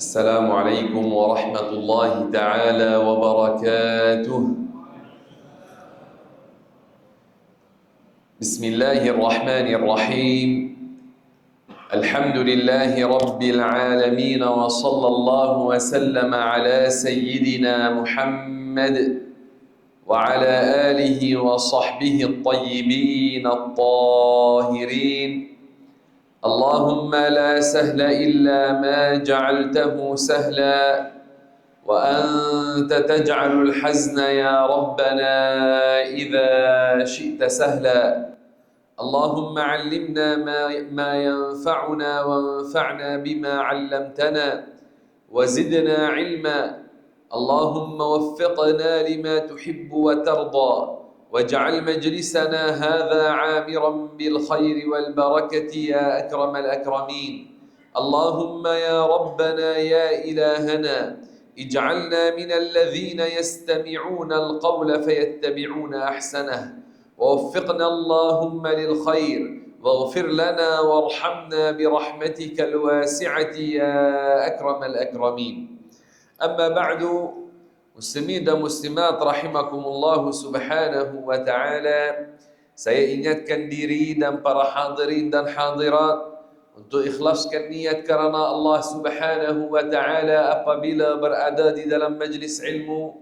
السلام عليكم ورحمة الله تعالى وبركاته. بسم الله الرحمن الرحيم. الحمد لله رب العالمين، وصلى الله وسلم على سيدنا محمد وعلى آله وصحبه الطيبين الطاهرين. اللهم لا سهل إلا ما جعلته سهلا، وأنت تجعل الحزن يا ربنا إذا شئت سهلا. اللهم علمنا ما ينفعنا، وانفعنا بما علمتنا، وزدنا علما. اللهم وفقنا لما تحب وترضى، واجعل مجلسنا هذا عامرا بالخير والبركة يا أكرم الأكرمين. اللهم يا ربنا يا إلهنا، اجعلنا من الذين يستمعون القول فيتبعون أحسنه، ووفقنا اللهم للخير، واغفر لنا وارحمنا برحمتك الواسعة يا أكرم الأكرمين. أما بعد، muslimin dan muslimat rahimakumullah subhanahu wa ta'ala, saya ingatkan diri dan para hadirin dan hadirat untuk ikhlaskan niat kerana Allah subhanahu wa ta'ala apabila berada di dalam majlis ilmu,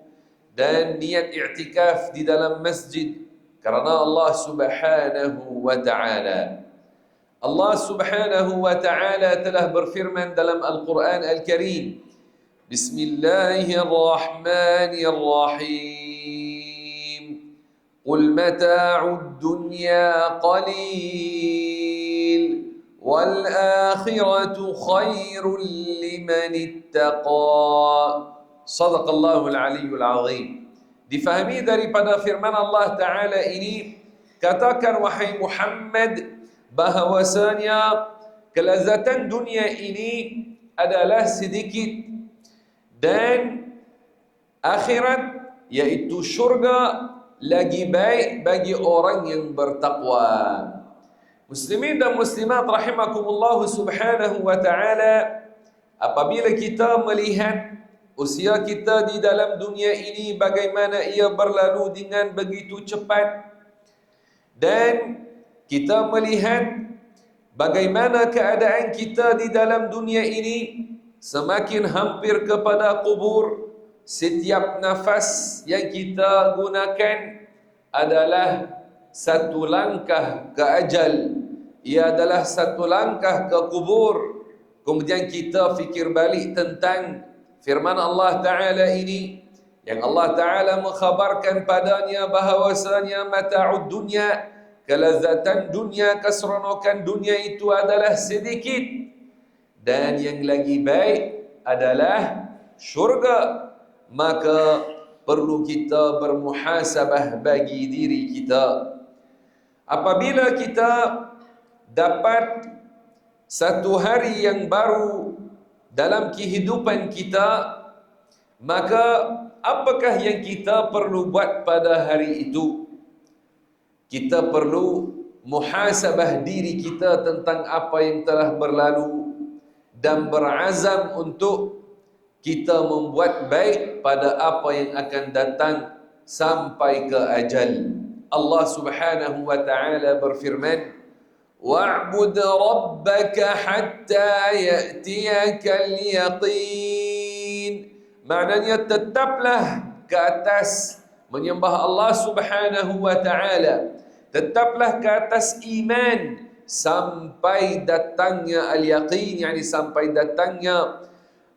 dan niat i'tikaf di dalam masjid kerana Allah subhanahu wa ta'ala. Allah subhanahu wa ta'ala telah berfirman dalam Al-Quran Al-Karim, Bismillahirrahmanirrahim. Qul mata'ud dunya qalil, wal akhiratu khairul liman ittaqa. Sadaqallahul aliyyul azim. Difahami daripada firman Allah Ta'ala ini, katakan wahai Muhammad bahawasanya kelazatan dunia ini adalah sedikit, dan akhirat yaitu syurga lagi baik bagi orang yang bertakwa. Muslimin dan muslimat rahimakumullah subhanahu wa ta'ala, apabila kita melihat usia kita di dalam dunia ini bagaimana ia berlalu dengan begitu cepat, dan kita melihat bagaimana keadaan kita di dalam dunia ini semakin hampir kepada kubur, setiap nafas yang kita gunakan adalah satu langkah ke ajal. Ia adalah satu langkah ke kubur. Kemudian kita fikir balik tentang firman Allah Ta'ala ini, yang Allah Ta'ala mengkhabarkan padanya bahawasanya mata'ud dunya, kelazatan dunia, keseronokan dunia itu adalah sedikit, dan yang lagi baik adalah syurga. Maka perlu kita bermuhasabah bagi diri kita. Apabila kita dapat satu hari yang baru dalam kehidupan kita, maka apakah yang kita perlu buat pada hari itu? Kita perlu muhasabah diri kita tentang apa yang telah berlalu, dan berazam untuk kita membuat baik pada apa yang akan datang sampai ke ajal. Allah subhanahu wa ta'ala berfirman, wa'bud rabbaka hatta ya'tiyakal yaqin. Maknanya tetaplah ke atas menyembah Allah subhanahu wa ta'ala, tetaplah ke atas iman sampai datangnya al-yaqin, yakni sampai datangnya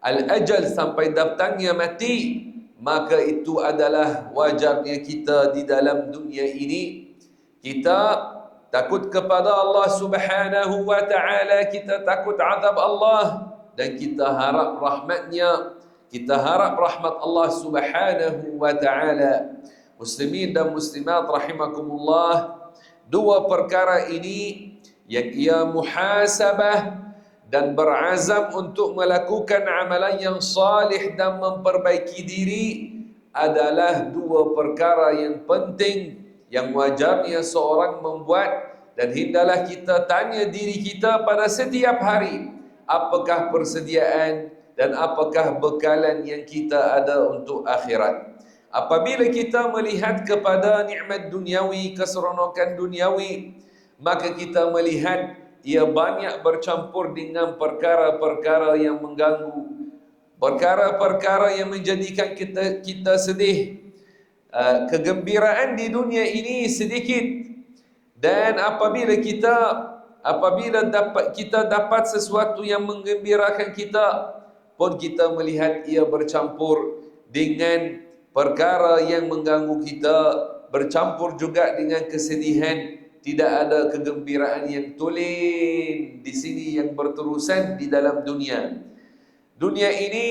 al-ajal, sampai datangnya mati. Maka itu adalah wajarnya kita di dalam dunia ini. Kita takut kepada Allah subhanahu wa ta'ala, kita takut azab Allah, dan kita harap rahmatnya, kita harap rahmat Allah subhanahu wa ta'ala. Muslimin dan muslimat rahimakumullah, dua perkara ini yang ia muhasabah dan berazam untuk melakukan amalan yang salih dan memperbaiki diri adalah dua perkara yang penting yang wajarnya seorang membuat, dan hendaklah kita tanya diri kita pada setiap hari, apakah persediaan dan apakah bekalan yang kita ada untuk akhirat. Apabila kita melihat kepada nikmat duniawi, keseronokan duniawi, maka kita melihat ia banyak bercampur dengan perkara-perkara yang mengganggu, perkara-perkara yang menjadikan kita sedih. Kegembiraan di dunia ini sedikit, dan apabila kita dapat sesuatu yang menggembirakan kita, pun kita melihat ia bercampur dengan perkara yang mengganggu kita, bercampur juga dengan kesedihan. Tidak ada kegembiraan yang tulen di sini yang berterusan di dalam dunia. Dunia ini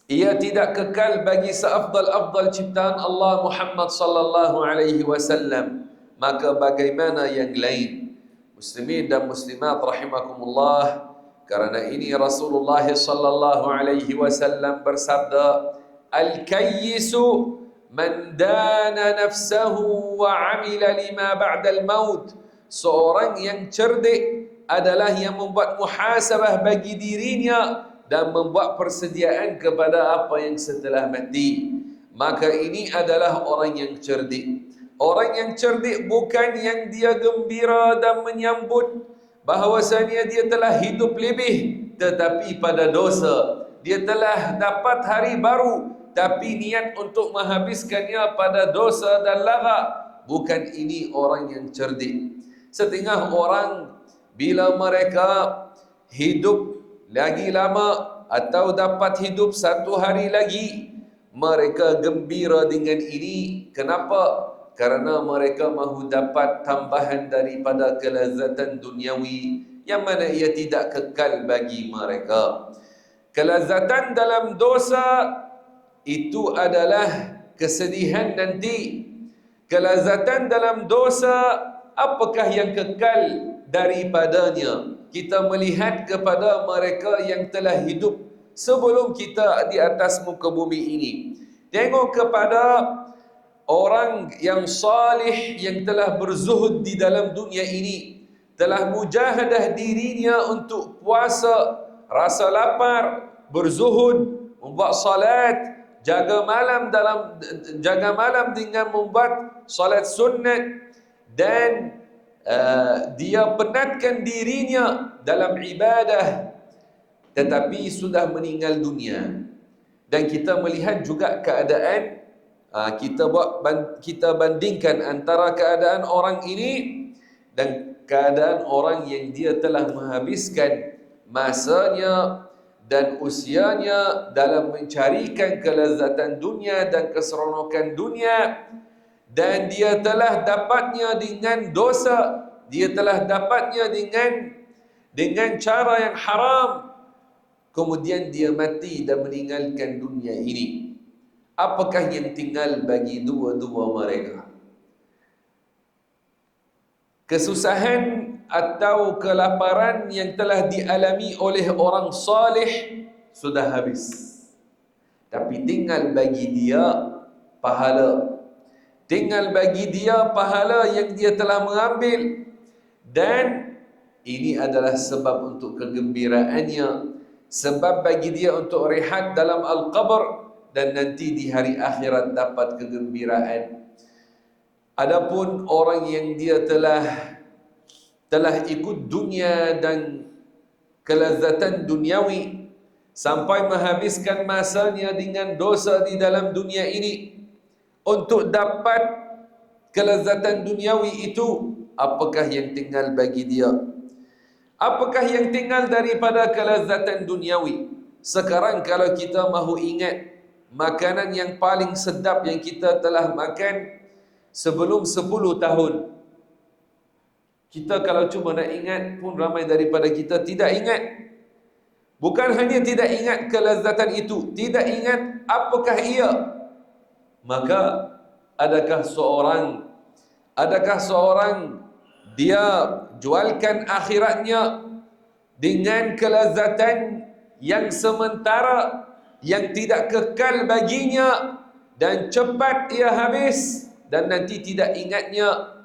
ia tidak kekal bagi seafdal-afdal ciptaan Allah Muhammad sallallahu alaihi wasallam. Maka bagaimana yang lain? Muslimin dan muslimat rahimakumullah, karena ini Rasulullah sallallahu alaihi wasallam bersabda, "Al-kayyisu man dana nafsahu wa amila lima ba'dal maut." Seorang yang cerdik adalah yang membuat muhasabah bagi dirinya dan membuat persediaan kepada apa yang setelah mati. Maka ini adalah orang yang cerdik. Orang yang cerdik bukan yang dia gembira dan menyambut bahawasanya dia telah hidup lebih, tetapi pada dosa. Dia telah dapat hari baru, tapi niat untuk menghabiskannya pada dosa dan larak. Bukan ini orang yang cerdik. Setengah orang bila mereka hidup lagi lama atau dapat hidup satu hari lagi, mereka gembira dengan ini. Kenapa? Karena mereka mahu dapat tambahan daripada kelazatan duniawi yang mana ia tidak kekal bagi mereka. Kelazatan dalam dosa itu adalah kesedihan nanti. Kelazatan dalam dosa, apakah yang kekal daripadanya? Kita melihat kepada mereka yang telah hidup sebelum kita di atas muka bumi ini. Tengok kepada orang yang salih yang telah berzuhud di dalam dunia ini, telah mujahadah dirinya untuk puasa, rasa lapar, berzuhud, membuat salat, jaga malam dengan membuat salat sunat, dan dia penatkan dirinya dalam ibadah, tetapi sudah meninggal dunia. Dan kita melihat juga keadaan, kita bandingkan antara keadaan orang ini dan keadaan orang yang dia telah menghabiskan masanya dan usianya dalam mencarikan kelezatan dunia dan keseronokan dunia, dan dia telah dapatnya dengan dosa, dia telah dapatnya dengan cara yang haram, kemudian dia mati dan meninggalkan dunia ini. Apakah yang tinggal bagi dua-dua mereka? Kesusahan atau kelaparan yang telah dialami oleh orang salih sudah habis, tapi tinggal bagi dia pahala. Tinggal bagi dia pahala yang dia telah mengambil, dan ini adalah sebab untuk kegembiraannya, sebab bagi dia untuk rehat dalam al-qabr, dan nanti di hari akhirat dapat kegembiraan. Adapun orang yang dia telah ikut dunia dan kelazatan duniawi sampai menghabiskan masanya dengan dosa di dalam dunia ini untuk dapat kelazatan duniawi itu, apakah yang tinggal bagi dia? Apakah yang tinggal daripada kelazatan duniawi? Sekarang kalau kita mahu ingat makanan yang paling sedap yang kita telah makan sebelum 10 tahun, kita kalau cuma nak ingat pun ramai daripada kita tidak ingat. Bukan hanya tidak ingat kelezatan itu, tidak ingat apakah ia. Maka adakah seorang dia jualkan akhiratnya dengan kelezatan yang sementara, yang tidak kekal baginya, dan cepat ia habis dan nanti tidak ingatnya?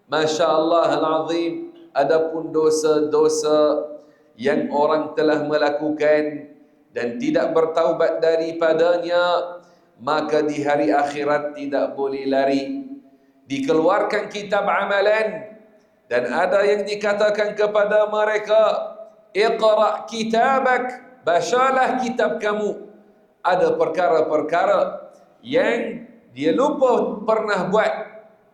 Masya Allah al-azim, adapun dosa-dosa yang orang telah melakukan dan tidak bertaubat daripadanya, maka di hari akhirat tidak boleh lari. Dikeluarkan kitab amalan, dan ada yang dikatakan kepada mereka, Iqra' kitabak, bacalah kitab kamu. Ada perkara-perkara yang dia lupa pernah buat,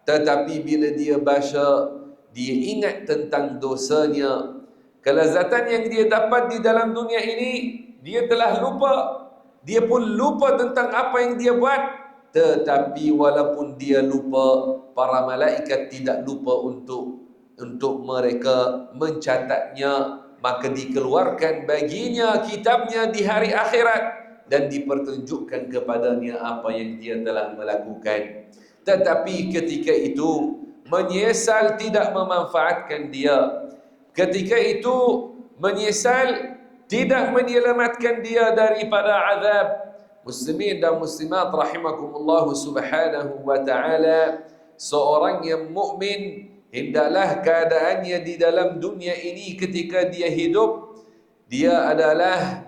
tetapi bila dia baca, dia ingat tentang dosanya. Kelazatan yang dia dapat di dalam dunia ini, dia telah lupa. Dia pun lupa tentang apa yang dia buat. Tetapi walaupun dia lupa, para malaikat tidak lupa untuk mereka mencatatnya. Maka dikeluarkan baginya kitabnya di hari akhirat, dan dipertunjukkan kepadanya apa yang dia telah melakukan. Tetapi ketika itu menyesal tidak memanfaatkan dia. Ketika itu menyesal tidak menyelamatkan dia daripada azab. Muslimin dan muslimat rahimakumullah subhanahu wa ta'ala, seorang yang mukmin hendaklah keadaannya di dalam dunia ini ketika dia hidup, dia adalah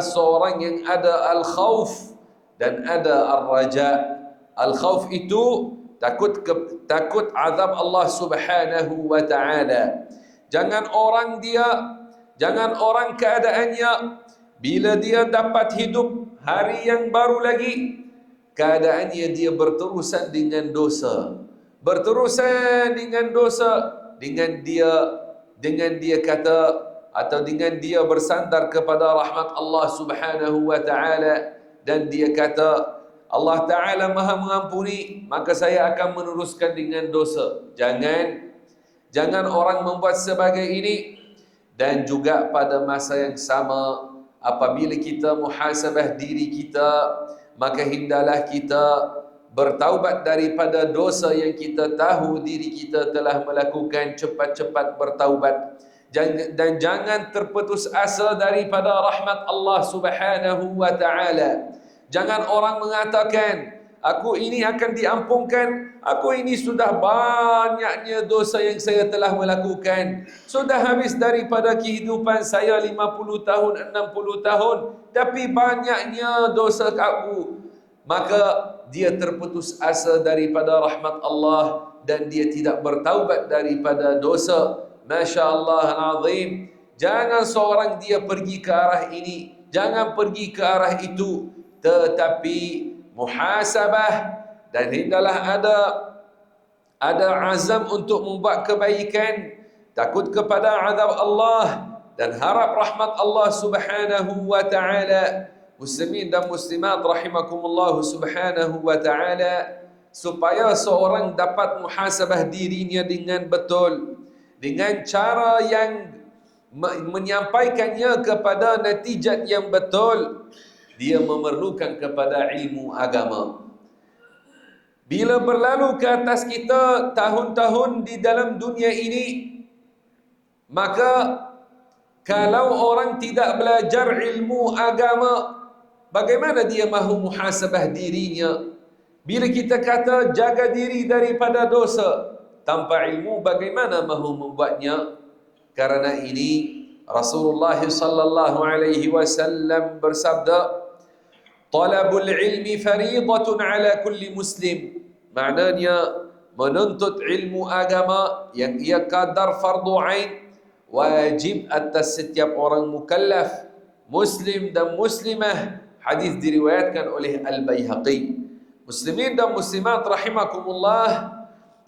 seorang yang ada al-khauf dan ada al-raja. Al-khauf itu takut azab Allah subhanahu wa ta'ala. Jangan orang keadaannya bila dia dapat hidup hari yang baru lagi, keadaannya dia berterusan dengan dosa. Berterusan dengan dosa, dengan dia kata, atau dengan dia bersandar kepada rahmat Allah subhanahu wa ta'ala, dan dia kata, Allah Ta'ala maha mengampuni, maka saya akan meneruskan dengan dosa. Jangan orang membuat sebagai ini. Dan juga pada masa yang sama, apabila kita muhasabah diri kita, maka hendaklah kita bertaubat daripada dosa yang kita tahu diri kita telah melakukan. Cepat-cepat bertaubat, dan jangan terputus asa daripada rahmat Allah subhanahu wa ta'ala. Jangan orang mengatakan, aku ini akan diampunkan, aku ini sudah banyaknya dosa yang saya telah melakukan, sudah habis daripada kehidupan saya 50 tahun, 60 tahun, tapi banyaknya dosa aku. Maka dia terputus asa daripada rahmat Allah, dan dia tidak bertaubat daripada dosa. Masya Allah al-azim. Jangan seorang dia pergi ke arah ini, jangan pergi ke arah itu, tetapi muhasabah, dan hendaklah ada azam untuk membuat kebaikan, takut kepada azab Allah, dan harap rahmat Allah subhanahu wa ta'ala. Muslimin dan muslimat rahimakumullah subhanahu wa ta'ala, supaya seorang dapat muhasabah dirinya dengan betul, dengan cara yang menyampaikannya kepada natijat yang betul, dia memerlukan kepada ilmu agama. Bila berlalu ke atas kita tahun-tahun di dalam dunia ini, maka kalau orang tidak belajar ilmu agama, bagaimana dia mahu muhasabah dirinya? Bila kita kata jaga diri daripada dosa, tanpa ilmu bagaimana mahu membuatnya? Karena ini Rasulullah sallallahu alaihi wasallam bersabda, Talabul ilmi fariidatun ala kulli muslim. Maknanya menuntut ilmu agama yang ia kadar fardu ain, wajib atas setiap orang mukallaf, muslim dan muslimah. Hadis diriwayatkan oleh Al-Baihaqi. Muslimin dan muslimat rahimakumullah,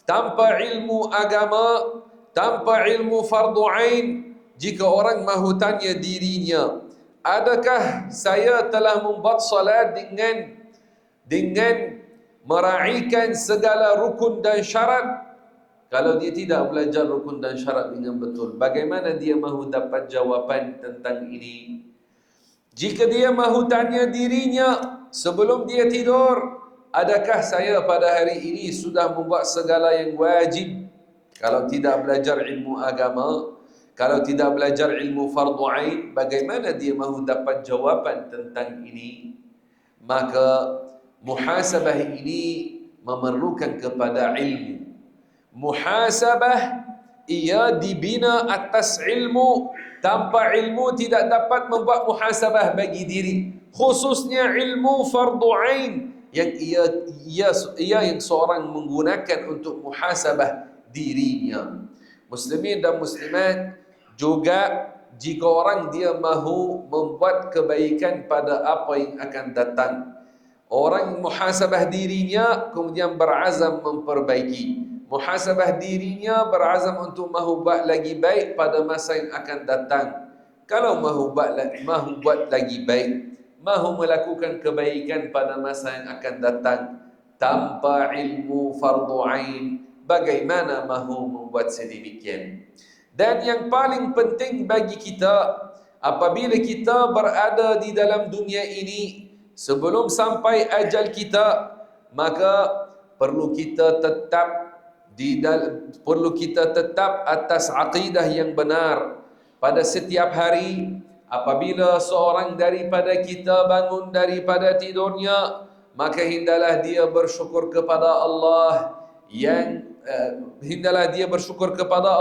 tanpa ilmu agama, tanpa ilmu fardu ain, jika orang mahu tanya dirinya, adakah saya telah membuat salat dengan meraihkan segala rukun dan syarat? Kalau dia tidak belajar rukun dan syarat dengan betul, bagaimana dia mahu dapat jawapan tentang ini? Jika dia mahu tanya dirinya sebelum dia tidur, adakah saya pada hari ini sudah membuat segala yang wajib? Kalau tidak belajar ilmu agama, kalau tidak belajar ilmu fardu ain, bagaimana dia mahu dapat jawapan tentang ini? Maka muhasabah ini memerlukan kepada ilmu. Muhasabah ia dibina atas ilmu. Tanpa ilmu tidak dapat membuat muhasabah bagi diri, khususnya ilmu fardu ain yang ia yang seorang menggunakan untuk muhasabah dirinya. Muslimin dan muslimat, juga jika orang dia mahu membuat kebaikan pada apa yang akan datang, orang muhasabah dirinya kemudian berazam memperbaiki. Muhasabah dirinya berazam untuk mahu buat lagi baik pada masa yang akan datang. Kalau mahu buat lagi baik, mahu melakukan kebaikan pada masa yang akan datang tanpa ilmu fardu ain, bagaimana mahu membuat sedemikian? Dan yang paling penting bagi kita, apabila kita berada di dalam dunia ini, sebelum sampai ajal kita, maka perlu kita tetap atas aqidah yang benar. Pada setiap hari, apabila seorang daripada kita bangun daripada tidurnya, maka hendaklah dia bersyukur kepada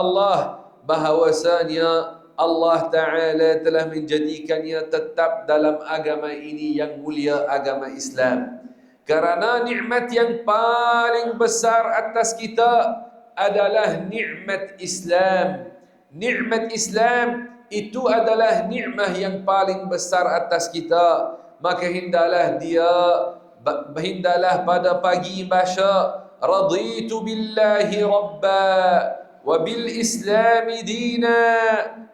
Allah bahawasanya Allah Ta'ala telah menjadikannya tetap dalam agama ini yang mulia, agama Islam. Karena nikmat yang paling besar atas kita adalah nikmat Islam. Nikmat Islam itu adalah nikmat yang paling besar atas kita. Maka hendaklah pada pagi baca, raditu billahi rabba wa bil islami dina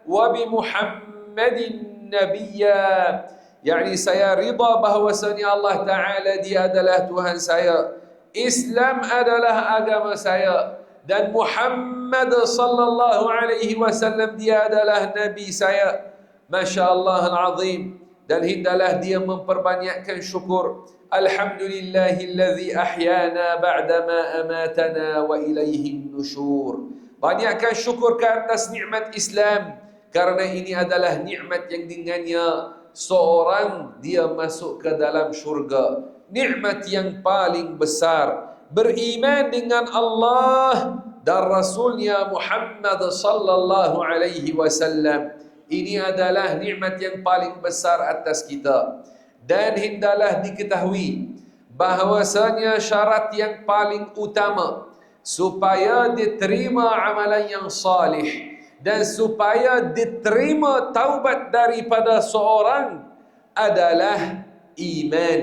wa bi Muhammadin nabiyya. Yani saya rida bahawasanya Allah Ta'ala dia adalah Tuhan saya, Islam adalah agama saya, dan Muhammad sallallahu alaihi wasallam dia adalah Nabi saya. Masya Allah al-azim. Dan hendaklah dia memperbanyakkan syukur. Alhamdulillahillazi ahyana ba'dama amatana wa ilaihi nusyur. Banyakkan syukur ke atas nikmat Islam, karena ini adalah nikmat yang dengannya seorang dia masuk ke dalam syurga. Nikmat yang paling besar, beriman dengan Allah dan Rasulnya Muhammad sallallahu alaihi wasallam. Ini adalah nikmat yang paling besar atas kita. Dan hendaklah diketahui bahawasanya syarat yang paling utama supaya diterima amalan yang salih dan supaya diterima taubat daripada seorang adalah iman.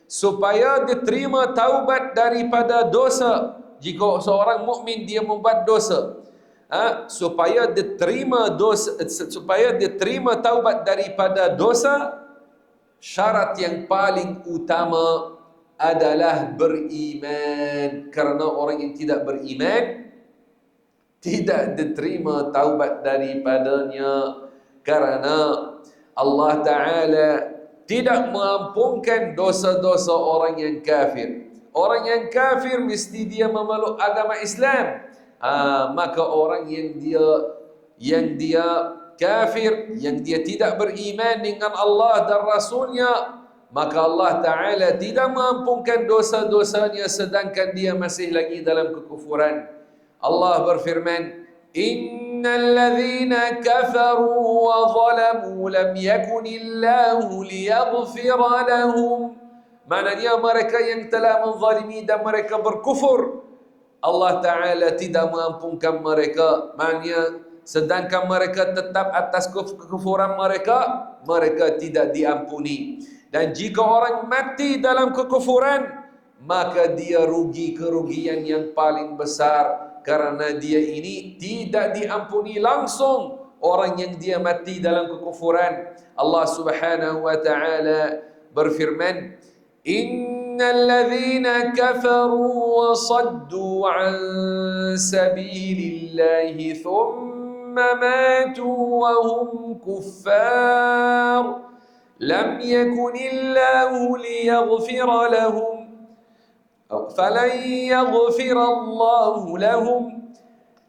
Supaya diterima taubat daripada dosa, jika seorang mukmin dia membuat dosa, supaya diterima taubat daripada dosa, syarat yang paling utama adalah beriman. Karena orang yang tidak beriman tidak diterima taubat daripadanya, karena Allah Ta'ala tidak mengampunkan dosa-dosa orang yang kafir. Orang yang kafir mesti dia memeluk agama Islam. Maka orang yang dia kafir, yang dia tidak beriman dengan Allah dan Rasulnya, maka Allah Ta'ala tidak mengampunkan dosa-dosanya sedangkan dia masih lagi dalam kekufuran. Allah berfirman, innal ladzina kafaru wa zalamu lam yakunillahu liyaghfira lahum. Maknanya mereka yang telah menzalimi dan mereka berkufur, Allah Ta'ala tidak mengampunkan mereka. Maknanya sedangkan mereka tetap atas kekufuran mereka, mereka tidak diampuni. Dan jika orang mati dalam kekufuran, maka dia rugi kerugian yang paling besar, karena dia ini tidak diampuni langsung orang yang dia mati dalam kekufuran. Allah Subhanahu wa Ta'ala berfirman, innal ladzina kafaru wa saddu an sabilillahi thumma matu wa hum kuffar lam yakunillahu liyaghfira lahum falan yaghfirallahu lahum.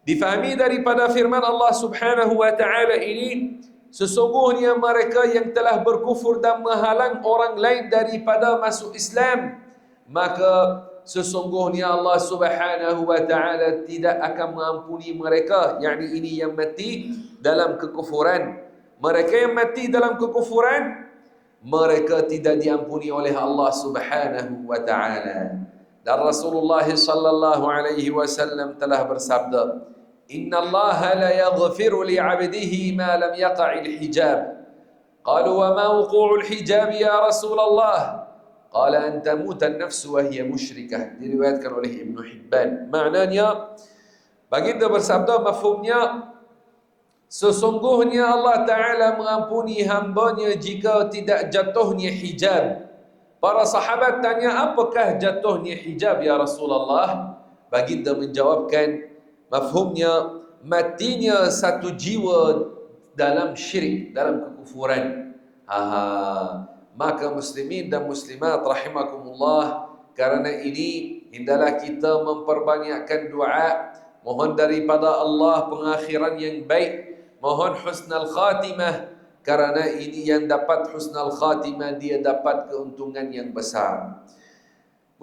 Difahami daripada firman Allah Subhanahu wa Ta'ala ini, sesungguhnya mereka yang telah berkufur dan menghalang orang lain daripada masuk Islam, maka sesungguhnya Allah Subhanahu wa taala tidak akan mengampuni mereka, yakni ini yang mati dalam kekufuran. Mereka yang mati dalam kekufuran, mereka tidak diampuni oleh Allah Subhanahu wa taala. Dan Rasulullah sallallahu alaihi wasallam telah bersabda, "Inna Allah la yaghfiru li 'abdihi ma lam yaqa'il hijab." Qalu wa ma wuqu'ul hijab ya Rasulullah? Qala an tamuta an-nafs wa hiya musyrikah. Diriwayatkan oleh Ibnu Hibban. Maknanya, baginda bersabda, mafhumnya, sesungguhnya Allah Ta'ala mengampuni hambanya jika tidak jatuhnya hijab. Para sahabat tanya, apakah jatuhnya hijab ya Rasulullah? Baginda menjawabkan, mafhumnya, matinya satu jiwa dalam syirik, dalam kekufuran. Maka muslimin dan muslimat rahimakumullah, karena ini hendaklah kita memperbanyakkan doa, mohon daripada Allah pengakhiran yang baik, mohon husnul khatimah, karena ini yang dapat husnul khatimah, dia dapat keuntungan yang besar.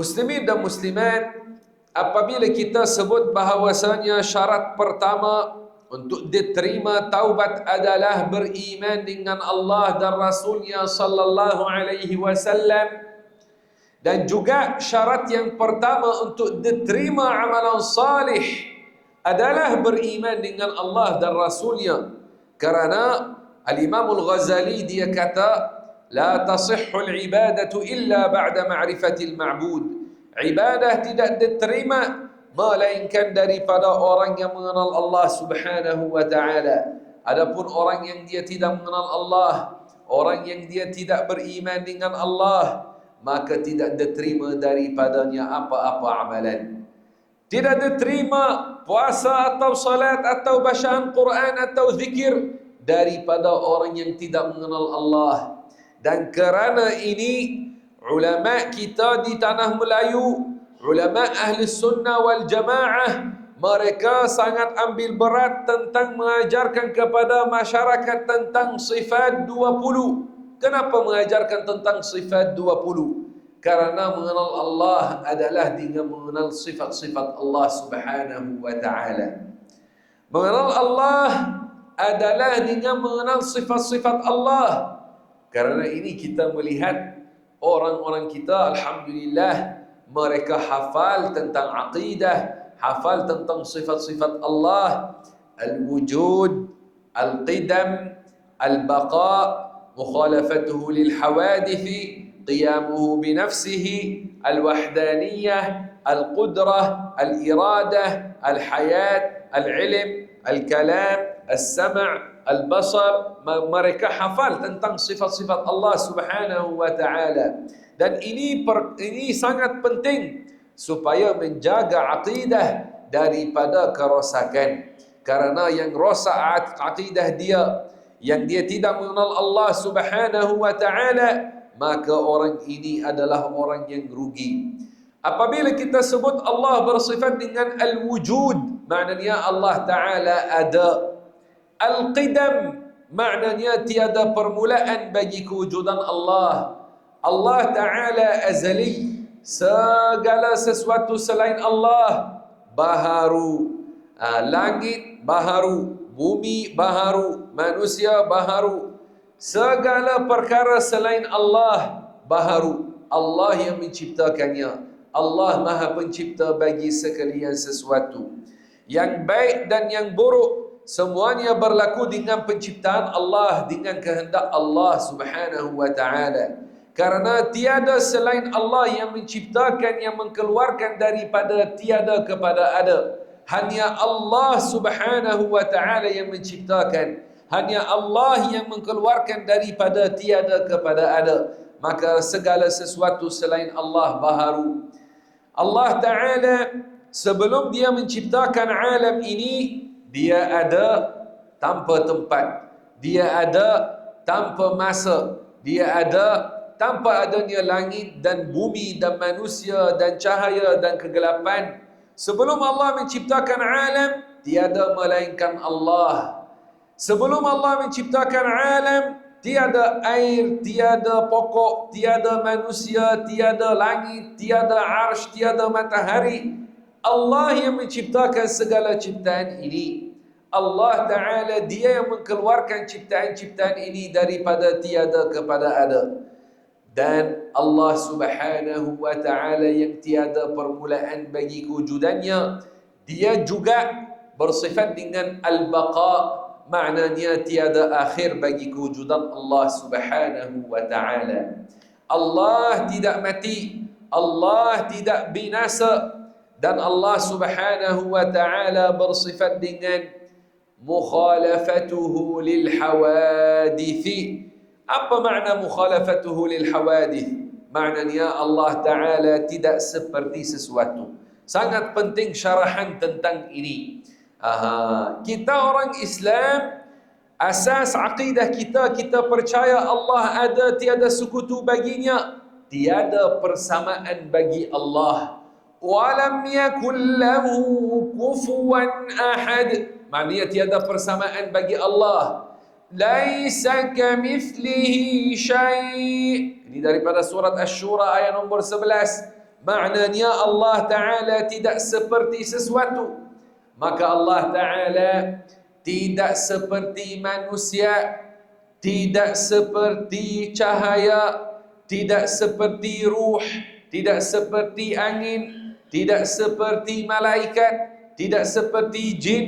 Muslimin dan muslimat, apabila kita sebut bahawasanya syarat pertama untuk diterima taubat adalah beriman dengan Allah dan Rasulnya sallallahu alaihi wasallam, dan juga syarat yang pertama untuk diterima amalan salih adalah beriman dengan Allah dan Rasulnya. Karena Al-Imam Al-Ghazali dia kata, la tasihhu al-ibadatu illa ba'da ma'rifatil ma'bud. Ibadah tidak diterima melainkan daripada orang yang mengenal Allah Subhanahu wa taala. Adapun orang yang dia tidak mengenal Allah, orang yang dia tidak beriman dengan Allah, maka tidak diterima daripadanya apa-apa amalan. Tidak diterima puasa atau salat atau bacaan Quran atau zikir daripada orang yang tidak mengenal Allah. Dan kerana ini, ulama kita di tanah Melayu, ulama ahli sunnah wal jamaah, mereka sangat ambil berat tentang mengajarkan kepada masyarakat tentang sifat 20. Kenapa mengajarkan tentang sifat 20? Karena mengenal Allah adalah dengan mengenal sifat-sifat Allah Subhanahu wa taala. Mengenal Allah adalah dengan mengenal sifat-sifat Allah. Karena ini kita melihat orang-orang kita, alhamdulillah, mereka hafal tentang aqidah, hafal tentang sifat-sifat Allah, al-wujud, al-qidam, al-baqa, mukhalafatuhu lil hawadithi, qiyamuhu binafsihi, al-wahdaniyah, al-qudrah, al-iradah, al-hayat, al-ilm, al-kalam, al-sam' al-basar. Mereka hafal tentang sifat-sifat Allah Subhanahu wa taala. Dan ini sangat penting supaya menjaga akidah daripada kerosakan. Karena yang rosak akidah dia, yang dia tidak mengenal Allah Subhanahu wa taala, maka orang ini adalah orang yang rugi. Apabila kita sebut Allah bersifat dengan al-wujud, maknanya Allah Ta'ala ada. Al-qidam, maknanya tiada permulaan bagi kewujudan Allah. Allah Ta'ala azali, segala sesuatu selain Allah baharu. Langit baharu, bumi baharu, manusia baharu. Segala perkara selain Allah baharu. Allah yang menciptakannya. Allah Maha Pencipta bagi sekalian sesuatu. Yang baik dan yang buruk, semuanya berlaku dengan penciptaan Allah, dengan kehendak Allah Subhanahu wa ta'ala. Karena tiada selain Allah yang menciptakan, yang mengeluarkan daripada tiada kepada ada. Hanya Allah Subhanahu wa ta'ala yang menciptakan. Hanya Allah yang mengeluarkan daripada tiada kepada ada. Maka segala sesuatu selain Allah baharu. Allah Ta'ala sebelum dia menciptakan alam ini, dia ada tanpa tempat. Dia ada tanpa masa. Dia ada tanpa adanya langit dan bumi dan manusia dan cahaya dan kegelapan. Sebelum Allah menciptakan alam, tiada melainkan Allah. Sebelum Allah menciptakan alam, tiada air, tiada pokok, tiada manusia, tiada langit, tiada arsh, tiada matahari. Allah yang menciptakan segala ciptaan ini. Allah Ta'ala dia yang mengeluarkan ciptaan-ciptaan ini daripada tiada kepada ada. Dan Allah Subhanahu wa Ta'ala yang tiada permulaan bagi kewujudannya, dia juga bersifat dengan al-baqa, maknanya tiada akhir bagi kewujudan Allah Subhanahu wa Ta'ala. Allah tidak mati, Allah tidak binasa, dan Allah Subhanahu wa Ta'ala bersifat dengan mukhalafatuhu lil hawadithi. Apa makna mukhalafatuhu lil hawadith? Maknanya Allah Ta'ala tidak seperti sesuatu. Sangat penting syarahan tentang ini. Kita orang Islam, asas akidah kita, kita percaya Allah ada, tiada sekutu baginya, tiada persamaan bagi Allah. Walam yakul lahu kufuwan ahad, maknanya tiada persamaan bagi Allah. Laisa kamithlihi syai'. Ini daripada surat Asy-Syura ayat nombor 11. Maknanya Allah Ta'ala tidak seperti sesuatu. Maka Allah Ta'ala tidak seperti manusia, tidak seperti cahaya, tidak seperti ruh, tidak seperti angin, tidak seperti malaikat, tidak seperti jin.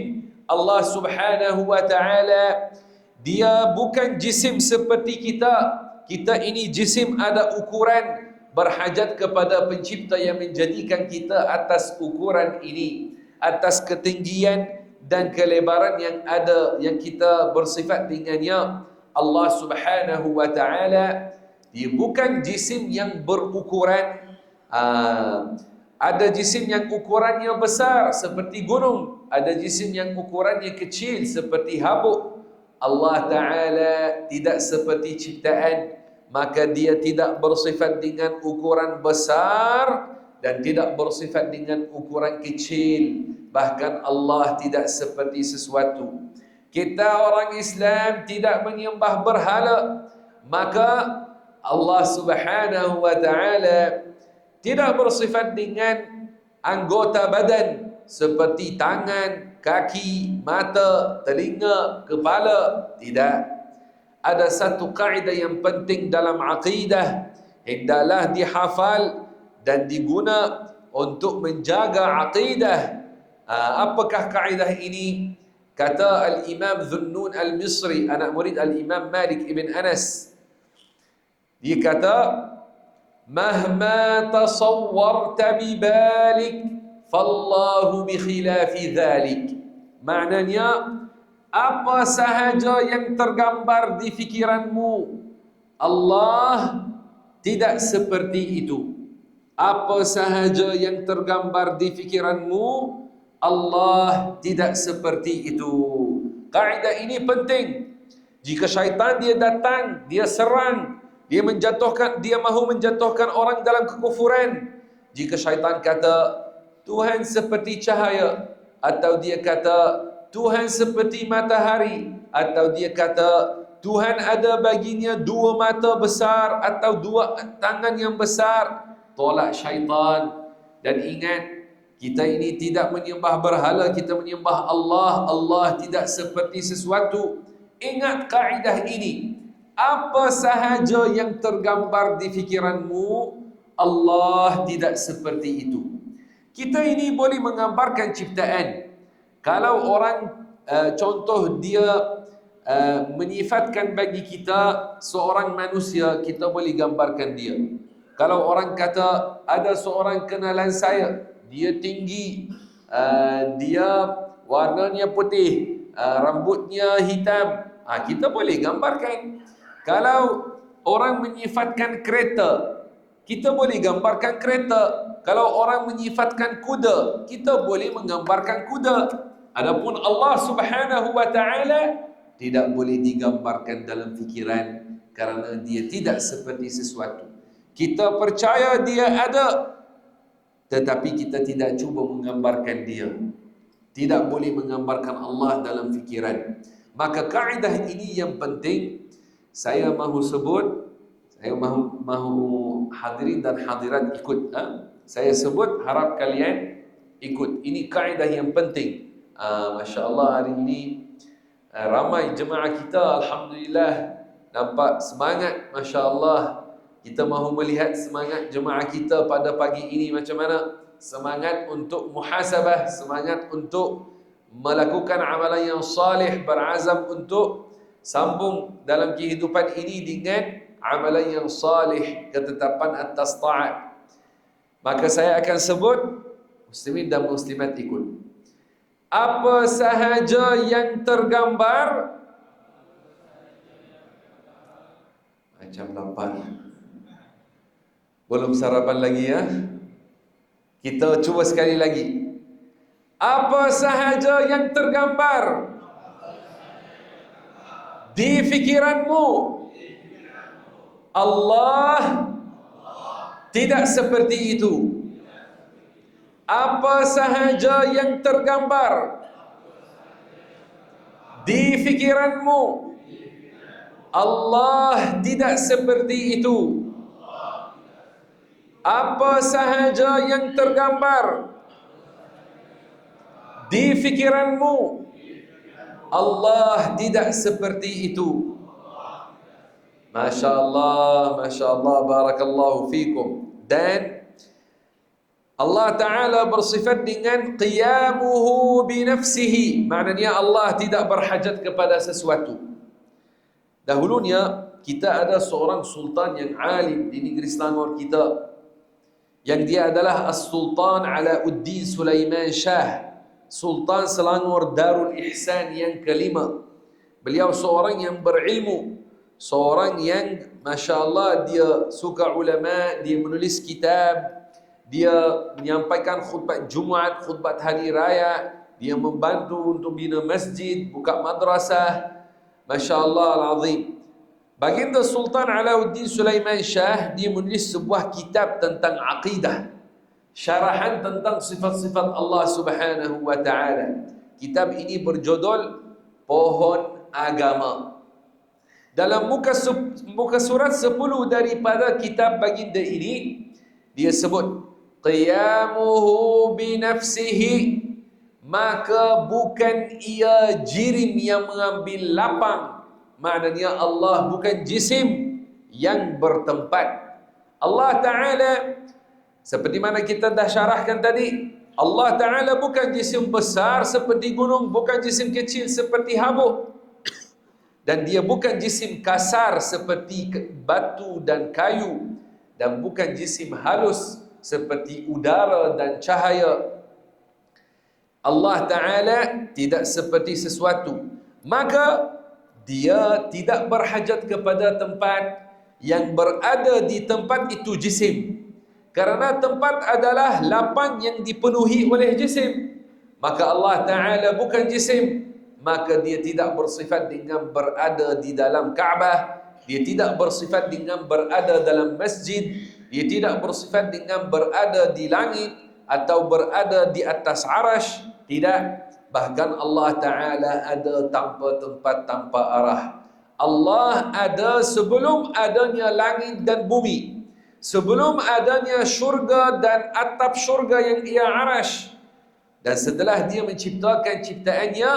Allah Subhanahu wa Ta'ala dia bukan jisim seperti kita. Kita ini jisim ada ukuran, berhajat kepada pencipta yang menjadikan kita atas ukuran ini, atas ketinggian dan kelebaran yang ada, yang kita bersifat dengannya. Allah Subhanahu wa Ta'ala dia bukan jisim yang berukuran. Ada jisim yang ukurannya besar seperti gunung, ada jisim yang ukurannya kecil seperti habuk. Allah Ta'ala tidak seperti ciptaan, maka dia tidak bersifat dengan ukuran besar dan tidak bersifat dengan ukuran kecil. Bahkan Allah tidak seperti sesuatu. Kita orang Islam tidak menyembah berhala, maka Allah Subhanahu wa Ta'ala tidak bersifat dengan anggota badan seperti tangan, kaki, mata, telinga, kepala. Tidak. Ada satu kaedah yang penting dalam akidah, hendaklah dihafal dan diguna untuk menjaga akidah. Apakah kaedah ini? Kata Al-Imam Dhunnun Al-Misri, anak murid Al-Imam Malik ibn Anas, dia kata, mahma tasawwarta bibalik fallahu bikhilafi dhalik. Maknanya, apa sahaja yang tergambar di fikiranmu, Allah tidak seperti itu. Apa sahaja yang tergambar di fikiranmu, Allah tidak seperti itu. Kaedah ini penting. Jika syaitan dia datang, dia serang, dia menjatuhkan, dia mahu menjatuhkan orang dalam kekufuran. Jika syaitan kata Tuhan seperti cahaya, atau dia kata Tuhan seperti matahari, atau dia kata Tuhan ada baginya dua mata besar atau dua tangan yang besar, tolak syaitan. Dan ingat, kita ini tidak menyembah berhala, kita menyembah Allah. Allah tidak seperti sesuatu. Ingat kaedah ini. Apa sahaja yang tergambar di fikiranmu, Allah tidak seperti itu. Kita ini boleh menggambarkan ciptaan. Kalau orang contoh dia menyifatkan bagi kita seorang manusia, kita boleh gambarkan dia. Kalau orang kata ada seorang kenalan saya, dia tinggi, dia warnanya putih, rambutnya hitam, kita boleh gambarkan. Kalau orang menyifatkan kereta, kita boleh gambarkan kereta. Kalau orang menyifatkan kuda, kita boleh menggambarkan kuda. Adapun Allah Subhanahu wa Ta'ala tidak boleh digambarkan dalam fikiran, kerana dia tidak seperti sesuatu. Kita percaya dia ada, tetapi kita tidak cuba menggambarkan dia. Tidak boleh menggambarkan Allah dalam fikiran. Maka kaedah ini yang penting. saya mahu sebut, saya mahu hadirin dan hadirat ikut. Saya sebut, harap kalian ikut. Ini kaedah yang penting. Masya Allah, hari ini ramai jemaah kita, Alhamdulillah, nampak semangat. Masya Allah, kita mahu melihat semangat jemaah kita pada pagi ini macam mana. Semangat untuk muhasabah, semangat untuk melakukan amalan yang salih, berazam untuk sambung dalam kehidupan ini dengan amalan yang salih, ketetapan atas taat. Maka saya akan sebut, muslimin dan muslimat ikut. Apa sahaja yang tergambar, macam lapar, belum sarapan lagi ya. Kita cuba sekali lagi. Apa sahaja yang tergambar di fikiranmu, Allah tidak seperti itu. Apa sahaja yang tergambar di fikiranmu, Allah tidak seperti itu. Apa sahaja yang tergambar di fikiranmu, Allah tidak seperti itu. Masya Allah, Masya Allah, barakallahu fikum. Dan Allah Ta'ala bersifat dengan qiyamuhu binafsihi. Maknanya Allah tidak berhajat kepada sesuatu. Dahulunya kita ada seorang sultan yang alim di negeri Selangor kita, yang dia adalah As-Sultan Alauddin Sulaiman Shah, Sultan Selangor Darul Ihsan yang kelima. Beliau seorang yang berilmu, seorang yang Masya Allah, dia suka ulama, dia menulis kitab, dia menyampaikan khutbah Jumaat, khutbah hari raya, dia membantu untuk bina masjid, buka madrasah. Masya Allah al-azim. Baginda Sultan Alauddin Sulaiman Shah, dia menulis sebuah kitab tentang aqidah, syarahan tentang sifat-sifat Allah Subhanahu wa Ta'ala. Kitab ini berjudul Pohon Agama. Dalam muka surat 10 daripada kitab baginda ini, dia sebut qiyamuhu binafsihi, maka bukan ia jirim yang mengambil lapang. Maknanya Allah bukan jisim yang bertempat. Allah Ta'ala, seperti mana kita dah syarahkan tadi, Allah Ta'ala bukan jisim besar seperti gunung, bukan jisim kecil seperti habuk, dan dia bukan jisim kasar seperti batu dan kayu, dan bukan jisim halus seperti udara dan cahaya. Allah Ta'ala tidak seperti sesuatu, maka dia tidak berhajat kepada tempat. Yang berada di tempat itu jisim, karena tempat adalah lapang yang dipenuhi oleh jisim. Maka Allah Ta'ala bukan jisim, maka dia tidak bersifat dengan berada di dalam Kaabah, dia tidak bersifat dengan berada dalam masjid, dia tidak bersifat dengan berada di langit atau berada di atas arash. Tidak. Bahkan Allah Ta'ala ada tanpa tempat, tanpa arah. Allah ada sebelum adanya langit dan bumi, sebelum adanya syurga dan atap syurga yang ia arash. Dan setelah dia menciptakan ciptaannya,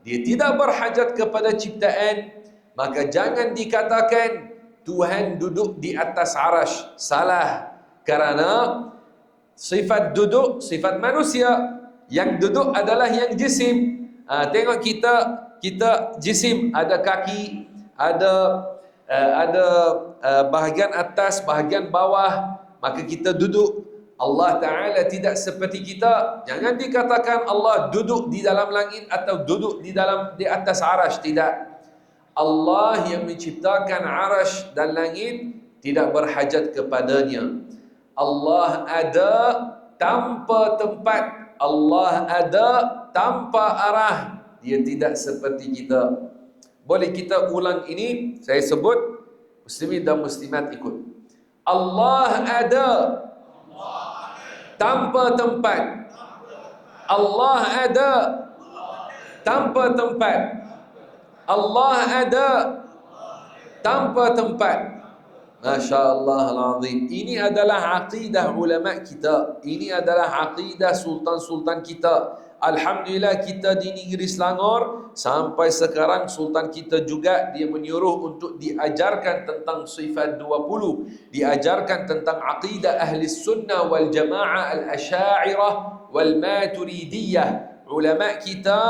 dia tidak berhajat kepada ciptaan. Maka jangan dikatakan Tuhan duduk di atas arash. Salah. Kerana sifat duduk, sifat manusia. Yang duduk adalah yang jisim. Tengok kita jisim, ada kaki, ada bahagian atas, bahagian bawah, maka kita duduk. Allah Ta'ala tidak seperti kita. Jangan dikatakan Allah duduk di dalam langit atau duduk di atas arash. Tidak. Allah yang menciptakan arash dan langit tidak berhajat kepadanya. Allah ada tanpa tempat, Allah ada tanpa arah. Dia tidak seperti kita. Boleh kita ulang ini? Saya sebut, muslimin dan muslimat ikut. Allah ada tanpa tempat. Allah ada tanpa tempat. Allah ada tanpa tempat. Masya Allah al-azim. Ini adalah aqidah ulama kita. Ini adalah aqidah sultan-sultan kita. Alhamdulillah kita di negeri Selangor sampai sekarang sultan kita juga dia menyuruh untuk diajarkan tentang sifat 20, diajarkan tentang aqidah ahli sunnah wal jamaah al-asy'ariyah wal maturidiyah. Ulama kita,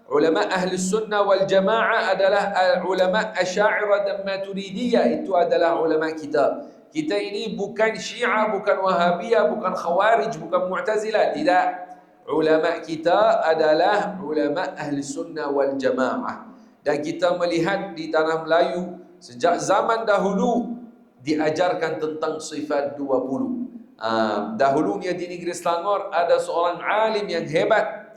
ulama ahli sunnah wal jamaah adalah ulama asy'ariyah dan maturidiyah. Itu adalah ulama kita. Kita ini bukan Syiah, bukan Wahabiyah, bukan Khawarij, bukan Mu'tazilah, tidak. Ulama kita adalah ulama ahli sunnah wal jamaah. Dan kita melihat di tanah Melayu sejak zaman dahulu diajarkan tentang sifat 20. Dahulunya di negeri Selangor ada seorang alim yang hebat,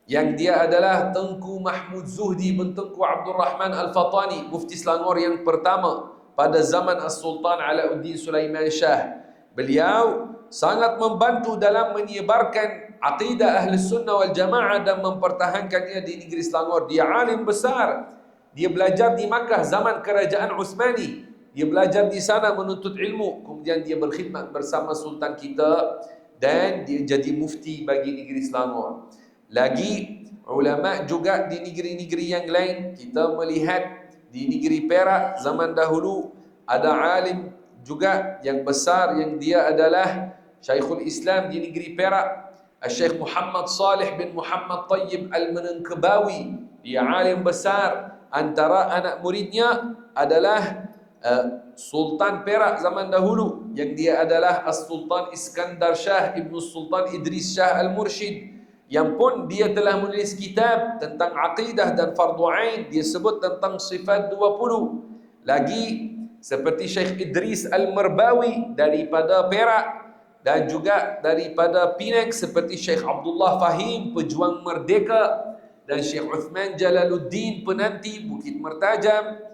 yang dia adalah Tengku Mahmud Zuhdi bin Tengku Abdul Rahman Al-Fatani, mufti Selangor yang pertama pada zaman As-Sultan Alauddin Sulaiman Shah. Beliau sangat membantu dalam menyebarkan aqidah ahli sunnah wal jamaah dan mempertahankannya di negeri Selangor. Dia alim besar. Dia belajar di Makkah zaman kerajaan Utsmani. Dia belajar di sana menuntut ilmu. Kemudian dia berkhidmat bersama sultan kita dan dia jadi mufti bagi negeri Selangor. Lagi ulama juga di negeri-negeri yang lain. Kita melihat di negeri Perak zaman dahulu ada alim juga yang besar yang dia adalah Syekhul Islam di negeri Perak, Syekh Muhammad Salih bin Muhammad Tayyib Al-Manangkabawi. Dia alim besar. Antara anak muridnya adalah Sultan Perak zaman dahulu, yang dia adalah As-Sultan Iskandar Shah Ibnu Sultan Idris Shah Al-Mursyid, yang pun dia telah menulis kitab tentang aqidah dan fardu ain. Dia sebut tentang sifat 20. Lagi seperti Syekh Idris Al-Marbawi daripada Perak, dan juga daripada Penang seperti Syekh Abdullah Fahim, pejuang merdeka, dan Syekh Uthman Jalaluddin, penanti Bukit Mertajam,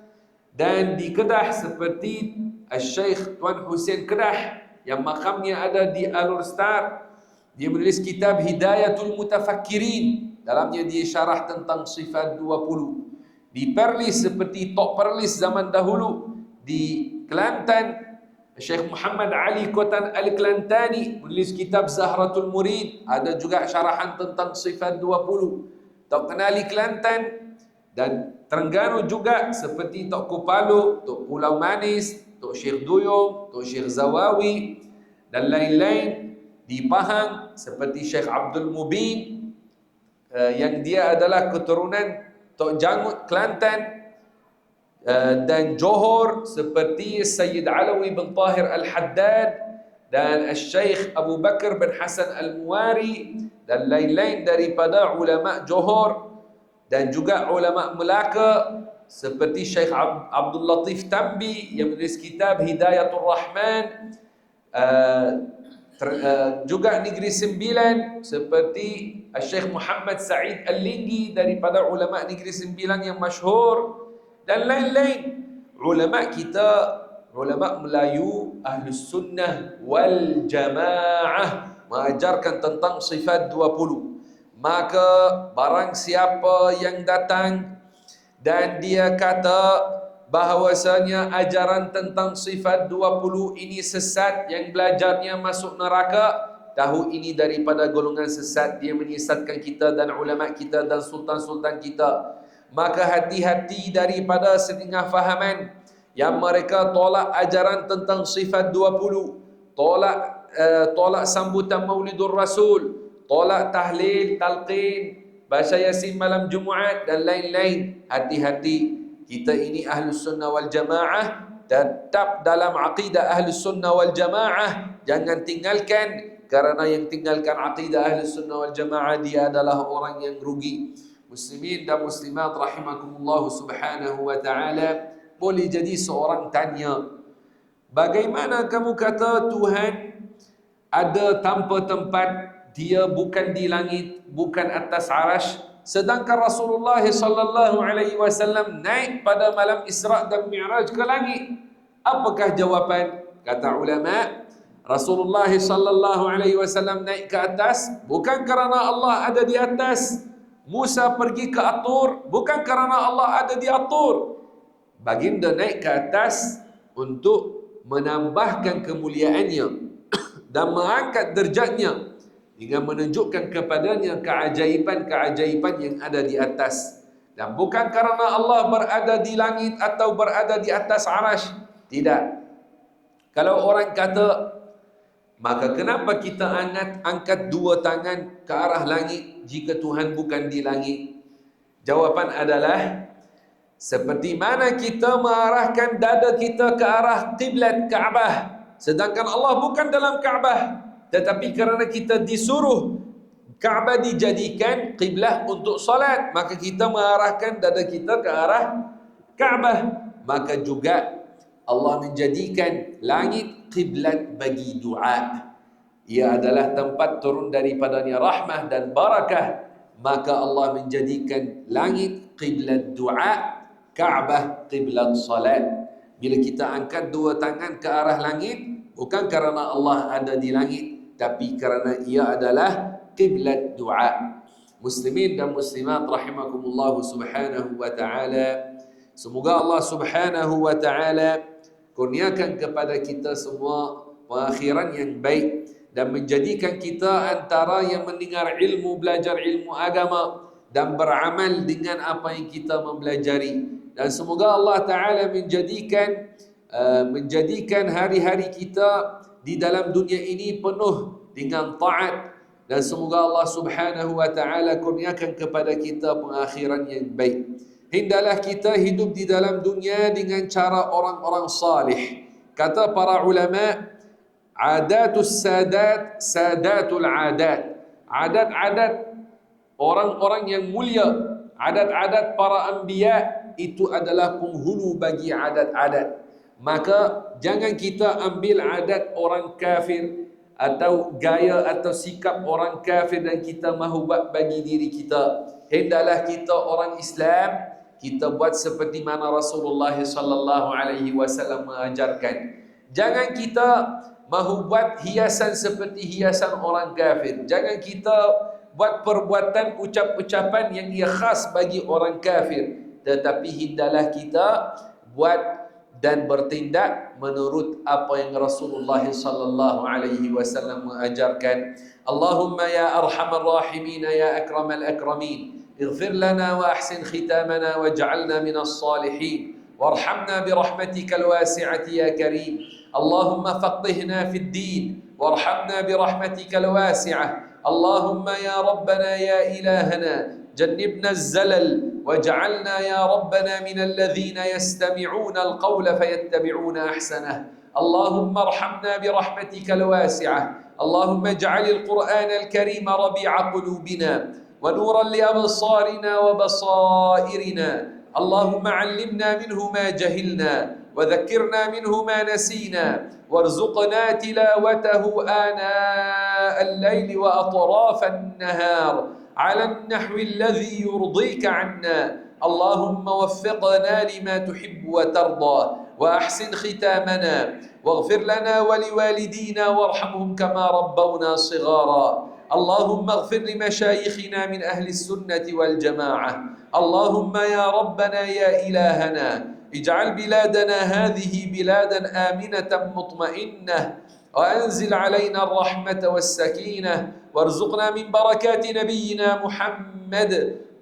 dan di Kedah seperti Syekh Tuan Hussein Kedah yang makamnya ada di Alur Star. Dia menulis kitab Hidayatul Mutafakkirin, dalamnya dia syarah tentang sifat 20. Di Perlis seperti Tok Perlis zaman dahulu. Di Kelantan Syekh Muhammad Ali Kotan Al-Kelantani menulis kitab Zahratul Murid, ada juga syarahan tentang sifat 20. Tok Kenali Kelantan dan Terengganu juga seperti Tok Kupalo, Tok Pulau Manis, Tok Syekh Duyung, Tok Syekh Zawawi dan lain-lain. Di Pahang seperti Syekh Abdul Mubin yang dia adalah keturunan Tok Jangut Kelantan. Dan Johor seperti Sayyid Alawi bin Tahir Al-Haddad dan Syekh Abu Bakar bin Hasan Al-Muwari dan lain-lain daripada ulama Johor. Dan juga ulama Melaka seperti Syekh Abdul Latif Tambi yang menulis kitab Hidayatul Rahman. Juga Negeri Sembilan seperti Syekh Muhammad Sa'id Al-Linggi daripada ulama Negeri Sembilan yang masyhur, dan lain-lain. Ulama kita, ulama Melayu Ahlus Sunnah wal Jamaah mengajarkan tentang sifat 20. Maka barang siapa yang datang dan dia kata bahawasanya ajaran tentang sifat 20 ini sesat, yang belajarnya masuk neraka, tahu ini daripada golongan sesat. Dia menyesatkan kita dan ulama kita dan sultan-sultan kita. Maka hati-hati daripada setengah fahaman yang mereka tolak ajaran tentang sifat 20, tolak sambutan Maulidur Rasul, tolak tahlil, talqin, baca Yasin malam Jumaat dan lain-lain. Hati-hati, kita ini Ahlus Sunnah wal Jamaah, tetap dalam aqidah Ahlus Sunnah wal Jamaah. Jangan tinggalkan, kerana yang tinggalkan aqidah Ahlus Sunnah wal Jamaah dia adalah orang yang rugi. Muslimin dan muslimat rahimakumullah subhanahu wa ta'ala, boleh jadi seorang tanya, bagaimana kamu kata Tuhan ada tanpa tempat, dia bukan di langit, bukan atas arash, sedangkan Rasulullah sallallahu alaihi wasallam naik pada malam Isra' dan Mi'raj ke langit? Apakah jawapan? Kata ulama, Rasulullah sallallahu alaihi wasallam naik ke atas bukan kerana Allah ada di atas. Musa pergi ke Atur bukan kerana Allah ada di Atur. baginda naik ke atas untuk menambahkan kemuliaannya dan mengangkat derjatnya dengan menunjukkan kepadanya keajaiban-keajaiban yang ada di atas. Dan bukan kerana Allah berada di langit atau berada di atas arash. Tidak. Kalau orang kata, maka kenapa kita angkat dua tangan ke arah langit jika Tuhan bukan di langit? Jawapan adalah, seperti mana kita mengarahkan dada kita ke arah kiblat Kaabah, sedangkan Allah bukan dalam Kaabah, tetapi kerana kita disuruh Kaabah dijadikan kiblat untuk solat, maka kita mengarahkan dada kita ke arah Kaabah. Maka juga Allah menjadikan langit kiblat bagi doa. Ia adalah tempat turun daripadanya rahmah dan barakah. Maka Allah menjadikan langit kiblat doa, Kaabah kiblat salat. Bila kita angkat dua tangan ke arah langit, bukan kerana Allah ada di langit, tapi kerana ia adalah kiblat doa. Muslimin dan muslimat rahimakumullah subhanahu wa ta'ala, semoga Allah subhanahu wa ta'ala kurniakan kepada kita semua pengakhiran yang baik dan menjadikan kita antara yang mendengar ilmu, belajar ilmu agama dan beramal dengan apa yang kita mempelajari. Dan semoga Allah Ta'ala menjadikan hari-hari kita di dalam dunia ini penuh dengan taat. Dan semoga Allah Subhanahu wa Ta'ala kurniakan kepada kita pengakhiran yang baik. Hendaklah kita hidup di dalam dunia dengan cara orang-orang salih. Kata para ulama, adatus sadat, sadatul adat. Adat-adat orang-orang yang mulia, adat-adat para anbiya, itu adalah penghulu bagi adat-adat. Maka jangan kita ambil adat orang kafir atau gaya atau sikap orang kafir dan kita mahu buat bagi diri kita. Hendaklah kita orang Islam, kita buat seperti mana Rasulullah sallallahu alaihi wasallam mengajarkan. Jangan kita mahu buat hiasan seperti hiasan orang kafir. Jangan kita buat perbuatan ucap-ucapan yang ia khas bagi orang kafir. Tetapi hendaklah kita buat dan bertindak menurut apa yang Rasulullah sallallahu alaihi wasallam mengajarkan. Allahumma ya arhamar rahimin ya akramal akramin, ighfir lana wa ahsin khitamana waj'alna minas salihin warhamna birahmatikal wasi'ati ya karim. Allahumma faqihna fid din warhamna birahmatikal wasi'ah. Allahumma ya rabbana ya ilahana جنبنا الزلل واجعلنا يا ربنا من الذين يستمعون القول فيتبعون أحسنه. اللهم ارحمنا برحمتك الواسعة. اللهم اجعل القرآن الكريم ربيع قلوبنا ونورا لأبصارنا وبصائرنا. اللهم علمنا منه ما جهلنا وذكرنا منه ما نسينا وارزقنا تلاوته آناء الليل وأطراف النهار على النحو الذي يرضيك عنا. اللهم وفقنا لما تحب وترضى وأحسن ختامنا واغفر لنا ولوالدينا وارحمهم كما ربونا صغارا. اللهم اغفر لمشايخنا من أهل السنة والجماعة. اللهم يا ربنا يا إلهنا اجعل بلادنا هذه بلادا آمنة مطمئنة وأنزل علينا الرحمة والسكينة وارزقنا من بركات نبينا محمد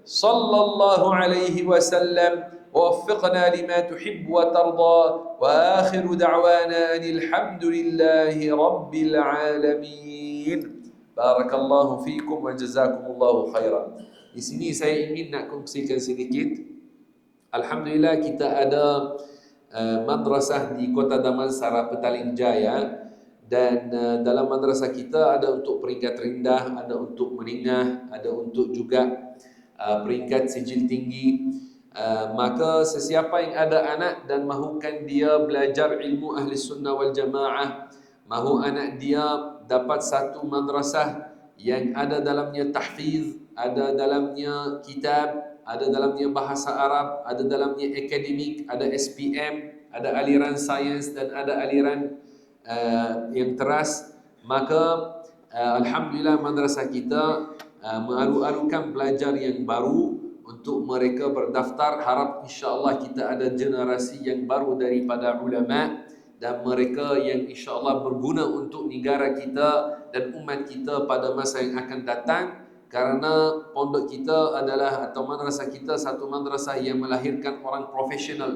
صلى الله عليه وسلم ووفقنا لما تحب وترضى وآخر دعوانا أن الحمد لله رب العالمين. بارك الله فيكم وجزاكم الله خيرا. Di sini saya ingin nak kongsikan sedikit. Alhamdulillah kita ada madrasah di Kota Damansara, Petaling Jaya. Dan dalam madrasah kita ada untuk peringkat rendah, ada untuk menengah, ada untuk juga peringkat sijil tinggi. Maka sesiapa yang ada anak dan mahukan dia belajar ilmu ahli sunnah wal jamaah, mahu anak dia dapat satu madrasah yang ada dalamnya tahfiz, ada dalamnya kitab, ada dalamnya bahasa Arab, ada dalamnya akademik, ada SPM, ada aliran sains dan ada aliran yang teras, maka Alhamdulillah madrasah kita mengalu-alukan pelajar yang baru untuk mereka berdaftar. Harap insya-Allah kita ada generasi yang baru daripada ulama dan mereka yang insya-Allah berguna untuk negara kita dan umat kita pada masa yang akan datang, kerana pondok kita adalah atau madrasah kita satu madrasah yang melahirkan orang profesional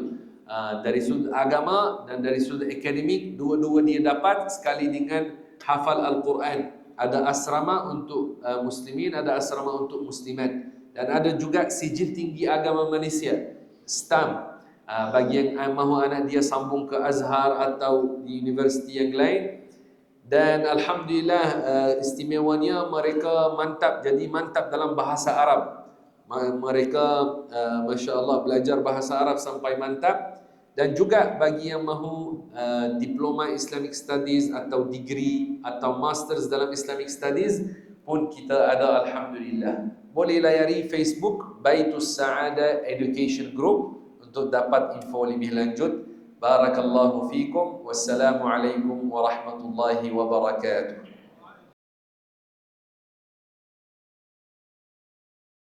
dari sudut agama dan dari sudut akademik. Dua-dua dia dapat, sekali dengan hafal Al-Quran. Ada asrama untuk muslimin, ada asrama untuk muslimat, dan ada juga sijil tinggi agama Malaysia, STAM, bagi yang mahu anak dia sambung ke Azhar atau di universiti yang lain. Dan Alhamdulillah, istimewanya mereka mantap, jadi mantap dalam bahasa Arab. Mereka Masya Allah belajar bahasa Arab sampai mantap. Dan juga bagi yang mahu diploma Islamic Studies atau degree atau masters dalam Islamic Studies pun kita ada, Alhamdulillah. Boleh layari Facebook Baitus Sa'adah Education Group untuk dapat info lebih lanjut. Barakallahu fikum. Wassalamualaikum warahmatullahi wabarakatuh.